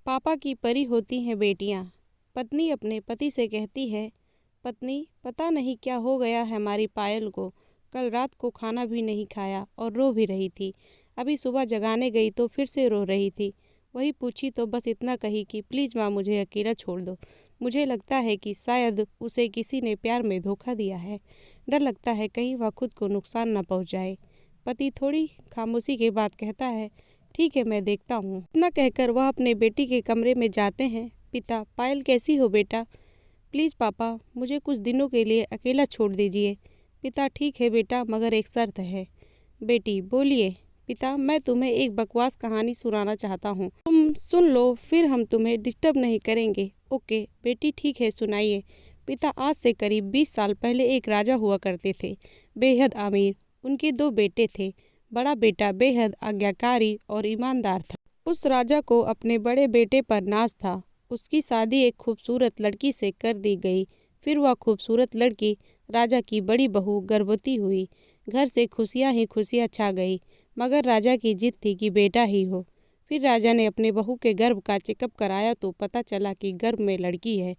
पापा की परी होती हैं बेटियां। पत्नी अपने पति से कहती है, पत्नी पता नहीं क्या हो गया है हमारी पायल को, कल रात को खाना भी नहीं खाया और रो भी रही थी। अभी सुबह जगाने गई तो फिर से रो रही थी। वही पूछी तो बस इतना कही कि प्लीज़ माँ मुझे अकेला छोड़ दो। मुझे लगता है कि शायद उसे किसी ने प्यार में धोखा दिया है। डर लगता है कहीं वह खुद को नुकसान न पहुँचाए। पति थोड़ी खामोशी के बाद कहता है, ठीक है मैं देखता हूँ। इतना कहकर वह अपने बेटी के कमरे में जाते हैं। पिता, पायल कैसी हो बेटा? प्लीज़ पापा मुझे कुछ दिनों के लिए अकेला छोड़ दीजिए। पिता, ठीक है बेटा मगर एक शर्त है। बेटी, बोलिए। पिता, मैं तुम्हें एक बकवास कहानी सुनाना चाहता हूँ, तुम सुन लो फिर हम तुम्हें डिस्टर्ब नहीं करेंगे। ओके बेटी ठीक है सुनाइए। पिता, आज से करीब 20 साल पहले एक राजा हुआ करते थे, बेहद अमीर। उनके 2 बेटे थे। बड़ा बेटा बेहद आज्ञाकारी और ईमानदार था। उस राजा को अपने बड़े बेटे पर नाज था। उसकी शादी एक खूबसूरत लड़की से कर दी गई। फिर वह खूबसूरत लड़की राजा की बड़ी बहू गर्भवती हुई। घर से खुशियां ही खुशियां छा गई, मगर राजा की जिद थी कि बेटा ही हो। फिर राजा ने अपने बहू के गर्भ का चेकअप कराया तो पता चला कि गर्भ में लड़की है।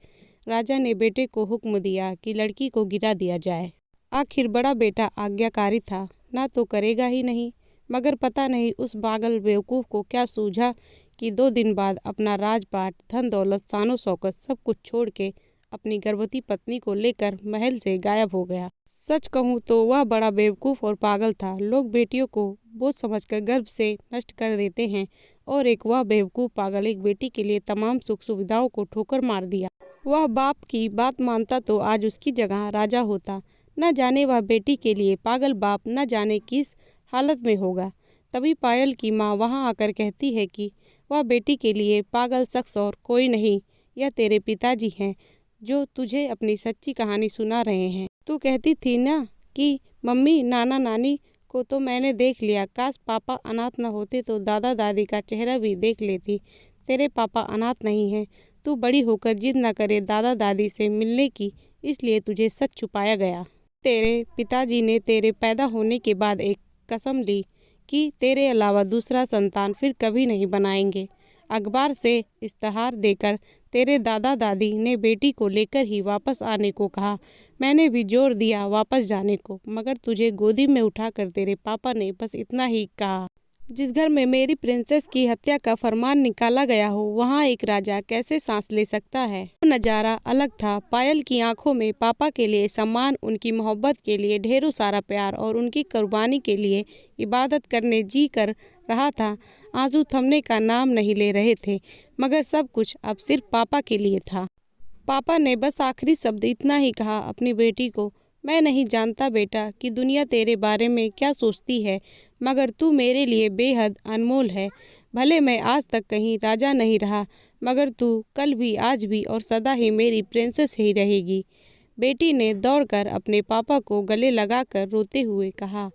राजा ने बेटे को हुक्म दिया कि लड़की को गिरा दिया जाए। आखिर बड़ा बेटा आज्ञाकारी था, ना तो करेगा ही नहीं। मगर पता नहीं उस पागल बेवकूफ़ को क्या सूझा कि 2 दिन बाद अपना राजपाट, धन दौलत, शानो शौकत सब कुछ छोड़ के अपनी गर्भवती पत्नी को लेकर महल से गायब हो गया। सच कहूँ तो वह बड़ा बेवकूफ़ और पागल था। लोग बेटियों को बोझ समझकर गर्भ से नष्ट कर देते हैं और एक वह बेवकूफ़ पागल एक बेटी के लिए तमाम सुख सुविधाओं को ठोकर मार दिया। वह बाप की बात मानता तो आज उसकी जगह राजा होता। न जाने वह बेटी के लिए पागल बाप न जाने किस हालत में होगा। तभी पायल की माँ वहाँ आकर कहती है कि वह बेटी के लिए पागल शख्स और कोई नहीं, यह तेरे पिताजी हैं जो तुझे अपनी सच्ची कहानी सुना रहे हैं। तू कहती थी ना कि मम्मी नाना नानी को तो मैंने देख लिया, काश पापा अनाथ न होते तो दादा दादी का चेहरा भी देख लेती। तेरे पापा अनाथ नहीं हैं। तू बड़ी होकर जिद न करे दादा दादी से मिलने की, इसलिए तुझे सच छुपाया गया। तेरे पिताजी ने तेरे पैदा होने के बाद एक कसम ली कि तेरे अलावा दूसरा संतान फिर कभी नहीं बनाएंगे। अखबार से इश्तहार देकर तेरे दादा दादी ने बेटी को लेकर ही वापस आने को कहा। मैंने भी जोर दिया वापस जाने को, मगर तुझे गोदी में उठाकर तेरे पापा ने बस इतना ही कहा, जिस घर में मेरी प्रिंसेस की हत्या का फरमान निकाला गया हो वहाँ एक राजा कैसे सांस ले सकता है। वो नज़ारा अलग था। पायल की आंखों में पापा के लिए सम्मान, उनकी मोहब्बत के लिए ढेरों सारा प्यार और उनकी कुर्बानी के लिए इबादत करने जी कर रहा था। आंसू थमने का नाम नहीं ले रहे थे, मगर सब कुछ अब सिर्फ पापा के लिए था। पापा ने बस आखिरी शब्द इतना ही कहा अपनी बेटी को, मैं नहीं जानता बेटा कि दुनिया तेरे बारे में क्या सोचती है, मगर तू मेरे लिए बेहद अनमोल है। भले मैं आज तक कहीं राजा नहीं रहा, मगर तू कल भी, आज भी और सदा ही मेरी प्रिंसेस ही रहेगी। बेटी ने दौड़कर अपने पापा को गले लगाकर रोते हुए कहा,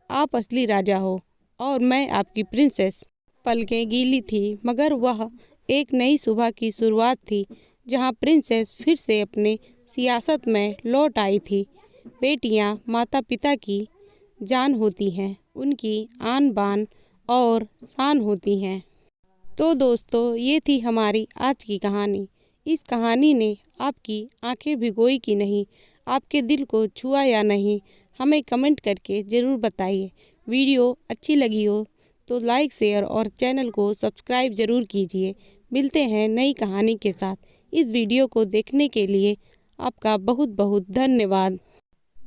आप असली राजा हो और मैं आपकी प्रिंसेस। पलकें गीली थी, मगर वह एक नई सुबह की शुरुआत थी जहाँ प्रिंसेस फिर से अपने सियासत में लौट आई थी। बेटियाँ माता पिता की जान होती हैं, उनकी आन बान और शान होती हैं। तो दोस्तों ये थी हमारी आज की कहानी। इस कहानी ने आपकी आंखें भिगोई कि नहीं, आपके दिल को छुआ या नहीं, हमें कमेंट करके ज़रूर बताइए। वीडियो अच्छी लगी हो तो लाइक शेयर और चैनल को सब्सक्राइब ज़रूर कीजिए। मिलते हैं नई कहानी के साथ। इस वीडियो को देखने के लिए आपका बहुत बहुत धन्यवाद।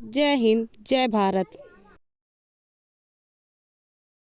जय हिंद, जय भारत।